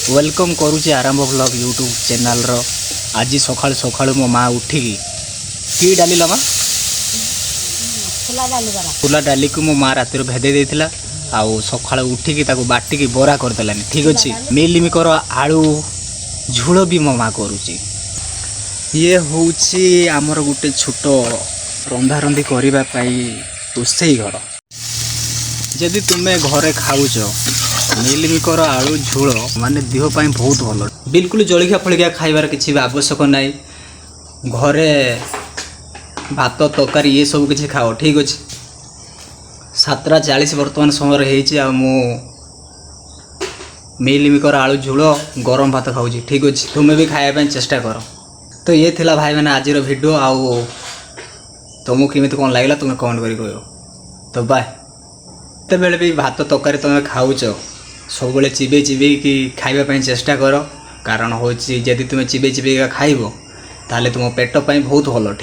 Welcome करुचे आरंभ blog YouTube channel रो। आज सकाल सकाल मो माँ उठिकी कि डाली मा फुला डाली को मो माँ रातिर भेदे देथिला आउ सकाल उठिकी ताको बाटिकी बरा करदेलानी। ठीक अच्छे मिलमिकर आलू झोल भी मो माँ करुची। ये होउची आमर गोटे छोट रंधा रंधी करबा पाई रोसई घर। जदि तुम्हें घरे खाऊच मिलमिकर आलू झोल माने देह पाई बहुत भल। बिल्कुल जलिखिया फलिखिया खाइबार किसी भी आवश्यक नाई। घरे भात तरकारी ये सब किसी खाओ। ठीक अच्छे 7:40 बर्तमान समय हो मिलमिकर आलू झोल गरम भात खाऊँ। ठीक अच्छे तुम्हें भी खाया चेष्टा कर। तो ये थिला भाई मैंने आज वीडियो आउ तुमको केमी कौन लगे तुम्हें कमेंट कर कह। तो बाय। तो बेले भी भात तरकारी तुम्हें खाऊच सब चिबे चिबे कि खाइबा चेष्टा कर। कारण हूँ जदि तुम्हें चिबे चिबे खाइब ताले तुम पेट पाई बहुत भल।